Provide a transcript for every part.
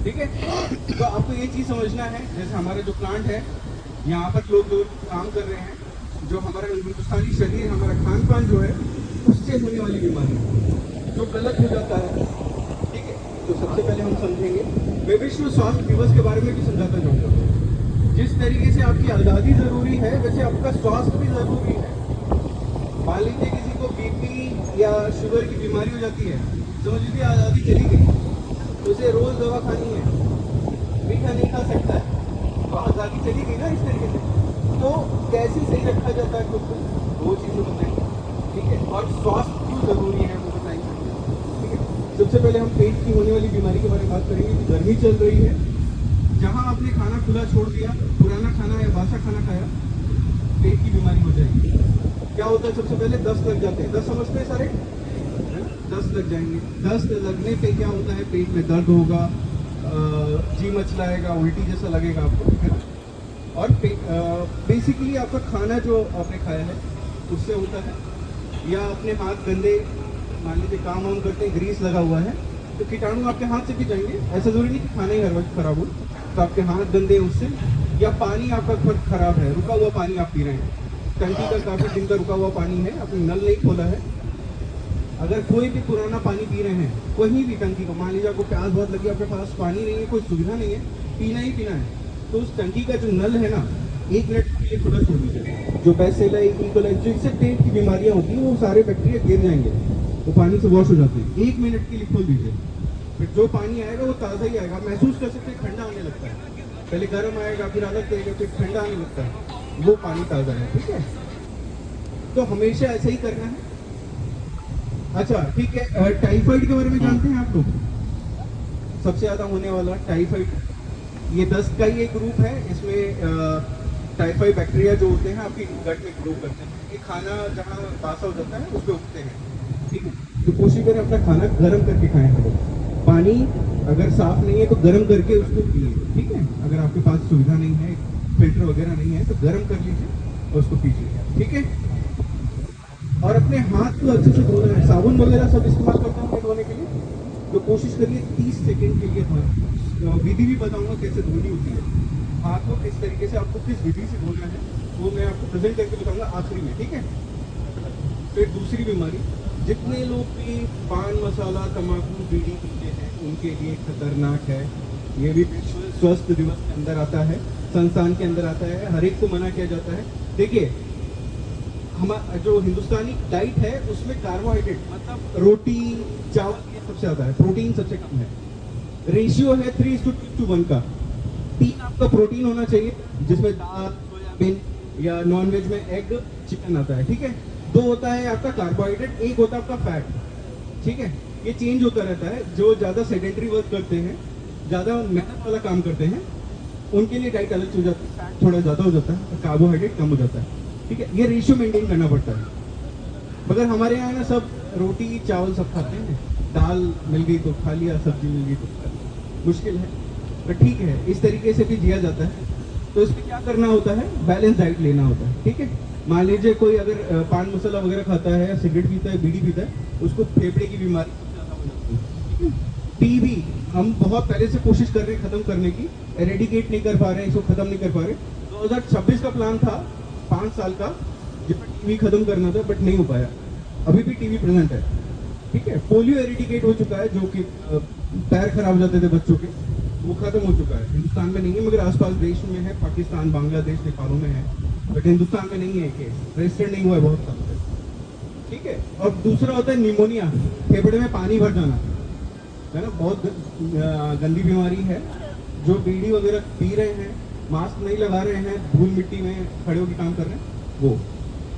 ठीक है। तो आपको ये चीज़ समझना है, जैसे हमारा जो प्लांट है यहाँ पर लोग जो काम कर रहे हैं, जो हमारा हिंदुस्तानी शरीर, हमारा खान पान जो है, उससे होने वाली बीमारी जो गलत हो जाता है, ठीक है। तो सबसे पहले हम समझेंगे, मैं विश्व स्वास्थ्य दिवस के बारे में भी समझाता जाऊँगा। जिस तरीके से आपकी आज़ादी ज़रूरी है, वैसे आपका स्वास्थ्य भी ज़रूरी है। मान लीजिए किसी को बीपी या शुगर की बीमारी हो जाती है, समझ लीजिए आज़ादी चली गई, तो उसे रोज़ दवा खानी है, मीठा नहीं खा सकता है, तो आज़ादी चली गई ना इस तरीके से। तो कैसे सही रखा जाता है खुद को, वो चीज़ें बताएंगे, ठीक है। और स्वास्थ्य क्यों ज़रूरी है वो बताएंगे, ठीक है। सबसे पहले हम पेट की होने वाली बीमारी के बारे में बात करेंगे कि गर्मी चल रही है, जहाँ आपने खाना खुला छोड़ दिया, पुराना खाना या बासा खाना खाया, पेट की बीमारी हो जाएगी। क्या होता है, सबसे पहले दस्त लग जाते हैं। दस्त समझते हैं सारे, दस्त लग जाएंगे। दस्त लगने पे क्या होता है, पेट में दर्द होगा, जी मचलाएगा, उल्टी जैसा लगेगा आपको, है ना। और बेसिकली आपका खाना जो आपने खाया है उससे होता है, या अपने हाथ गंदे, मान लीजिए काम वाम करते हैं, ग्रीस लगा हुआ है, तो कीटाणु आपके हाथ से भी जाएंगे। ऐसा जरूरी नहीं कि खाना ही हर वक्त खराब हो, तो आपके हाथ गंदे उससे, या पानी आपका बहुत खराब है, रुका हुआ पानी आप पी रहे हैं, टंकी का काफ़ी दिन का रुका हुआ पानी है, आपने नल नहीं खोला है। अगर कोई भी पुराना पानी पी रहे हैं, कहीं भी टंकी का, मान लीजिए आपको प्यास बहुत लगी, आपके पास पानी नहीं है, कोई सुविधा नहीं है, पीना ही पीना है, तो उस टंकी का जो नल है ना, 1 मिनट के लिए खुला छोड़ दीजिए। जो बैसेला, इकोलाई, जो इससे पेट की बीमारियां होती हैं, वो सारे बैक्टीरिया गिर जाएंगे, वो पानी से वॉश हो जाते हैं। 1 मिनट के लिए खोल दीजिए, फिर जो पानी आएगा वो ताज़ा ही आएगा। महसूस कर सकते हैं, ठंडा आने लगता है, पहले गर्म आएगा, फिर अलग करेगा, फिर ठंडा आने लगता है, वो पानी ताज़ा है, ठीक है। तो हमेशा ऐसे ही करना है। अच्छा ठीक है, टाइफाइड के बारे में जानते हैं आप लोग? सबसे ज़्यादा होने वाला टाइफाइड, ये दस्त का ही एक रूप है। इसमें टाइफाइड बैक्टीरिया जो होते हैं आपकी गट में ग्रो करते हैं, ये खाना जहाँ बासा हो जाता है उस पर उगते हैं, ठीक है। तो कोशिश करें अपना खाना गर्म करके खाएं हम लोग। पानी अगर साफ नहीं है तो गर्म करके उसको पिए, ठीक है। अगर आपके पास सुविधा नहीं है, फिल्टर वगैरह नहीं है, तो गर्म कर लीजिए और उसको पीजिए, ठीक है। और अपने हाथ को अच्छे से धोना है, साबुन वगैरह सब इस्तेमाल करते हैं धोने के लिए, तो कोशिश करिए 30 सेकंड के लिए धोना। विधि भी बताऊंगा कैसे धोनी होती है, हाथ को किस तरीके से आपको किस विधि से धोना है, वो मैं आपको प्रेजेंट करके बताऊंगा आखिरी में, ठीक है। फिर दूसरी बीमारी, जितने लोग भी पान मसाला तंबाकू बीड़ी पीते हैं उनके लिए खतरनाक है। ये भी विश्व स्वास्थ्य दिवस के अंदर आता है, संस्थान के अंदर आता है, हर एक को मना किया जाता है। देखिए हमारा जो हिंदुस्तानी डाइट है उसमें कार्बोहाइड्रेट मतलब रोटी चावल ये सबसे ज़्यादा है, प्रोटीन सबसे कम है। रेशियो है 3:1 का। 3 आपका प्रोटीन होना चाहिए, जिसमें दाल, सोयाबीन या नॉन वेज में एग, चिकन आता है, ठीक है। 2 होता है आपका कार्बोहाइड्रेट, 1 होता है आपका फैट, ठीक है। ये चेंज होता रहता है। जो ज़्यादा सेडेंटरी वर्क करते हैं, ज़्यादा मेहनत वाला काम करते हैं, उनके लिए डाइट अलग हो जाती है, फैट थोड़ा ज़्यादा हो जाता है, कार्बोहाइड्रेट कम हो जाता है, ठीक है। ये रेशियो मेंटेन करना पड़ता है। मगर हमारे यहाँ ना सब रोटी चावल सब खाते हैं, दाल मिल गई तो खा लिया, सब्जी मिल गई तो खा लिया, मुश्किल है, पर ठीक है, इस तरीके से भी जिया जाता है। तो इसमें क्या करना होता है, बैलेंस डाइट लेना होता है, ठीक है। मान लीजिए कोई अगर पान मसाला वगैरह खाता है या सिगरेट पीता है, बीड़ी पीता है, उसको फेफड़े की बीमारी सबसे ज़्यादा हो जाती है, ठीक है। टीबी हम बहुत पहले से कोशिश कर रहे हैं खत्म करने की, एरेडिकेट नहीं कर पा रहे हैं, इसको खत्म नहीं कर पा रहे। 2026 का प्लान था 5 साल का, जिसमें टीबी खत्म करना था, बट नहीं हो पाया। अभी भी टीबी प्रेजेंट है, ठीक है। पोलियो एरेडिकेट हो चुका है, जो कि पैर खराब हो जाते थे बच्चों के, वो खत्म हो चुका है। हिंदुस्तान में नहीं है, मगर आसपास देश में है, पाकिस्तान, बांग्लादेश, नेपालों में है, बट हिंदुस्तान में नहीं है, केस रजिस्टर्ड नहीं हुआ है बहुत सालों से, ठीक है। और दूसरा होता है निमोनिया, फेफड़े में पानी भर जाना, है ना, बहुत गंदी बीमारी है। जो बीड़ी वगैरह पी रहे हैं, मास्क नहीं लगा रहे हैं, धूल मिट्टी में खड़े होकर काम कर रहे हैं, वो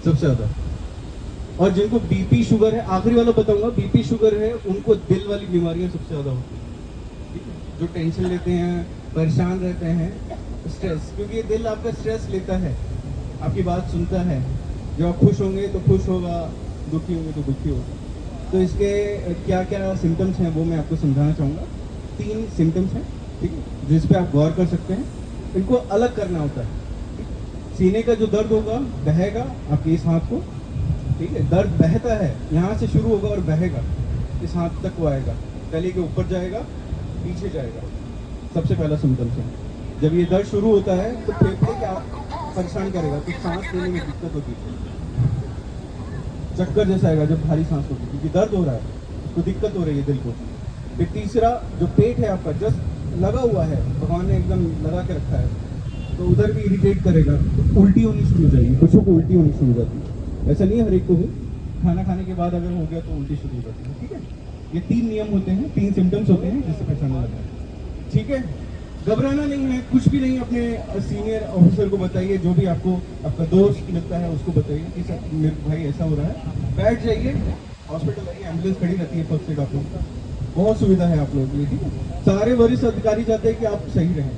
सबसे ज़्यादा। और जिनको बीपी शुगर है, आखिरी वाला बताऊंगा, बीपी शुगर है उनको दिल वाली बीमारियां सबसे ज़्यादा होती हैं, ठीक है। जो टेंशन लेते हैं, परेशान रहते हैं, स्ट्रेस, क्योंकि ये दिल आपका स्ट्रेस लेता है, आपकी बात सुनता है। जब आप खुश होंगे तो खुश होगा, दुखी होंगे तो दुखी होगा। तो इसके क्या क्या सिम्टम्स हैं वो मैं आपको समझाना चाहूँगा। 3 सिम्टम्स हैं, ठीक है, जिस पे आप गौर कर सकते हैं। इनको अलग करना होता है। सीने का जो दर्द होगा बहेगा आपके इस हाथ को, ठीक है, दर्द बहता है, यहाँ से शुरू होगा और बहेगा, इस हाथ तक वो आएगा, गले के ऊपर जाएगा, पीछे जाएगा, सबसे पहला सिम्टम्स है। जब ये दर्द शुरू होता है तो फेफड़े क्या परेशान करेगा, तो सांस लेने में दिक्कत होती है, चक्कर जैसा आएगा जब भारी सांस होती है, क्योंकि दर्द हो रहा है, उसको दिक्कत हो रही है दिल को। फिर तीसरा, जो पेट है आपका जस्ट लगा हुआ है, भगवान ने एकदम लगा के रखा है, तो उधर भी इरिटेट करेगा, तो उल्टी होनी शुरू हो जाएगी, बच्चों को उल्टी होनी शुरू हो जाती है। ऐसा नहीं है हर एक को हो, खाना खाने के बाद अगर हो गया तो उल्टी शुरू हो जाती है, ठीक है। ये 3 नियम होते हैं, 3 सिम्टम्स होते हैं जिससे पहचाना लगता है, ठीक है। घबराना नहीं है, कुछ भी नहीं, अपने सीनियर ऑफिसर को बताइए, जो भी आपको आपका दोस्त लगता है उसको बताइए कि सर मेरे भाई ऐसा हो रहा है, बैठ जाइए, हॉस्पिटल आइए, एम्बुलेंस खड़ी रहती है फर्स्ट एड, आप लोग बहुत सुविधा है आप लोगों के लिए, ठीक है। सारे वरिष्ठ अधिकारी चाहते हैं कि आप सही रहें,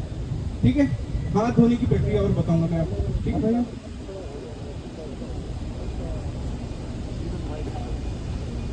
ठीक है। हाथ धोने की प्रक्रिया और बताऊंगा मैं आपको, ठीक है भैया।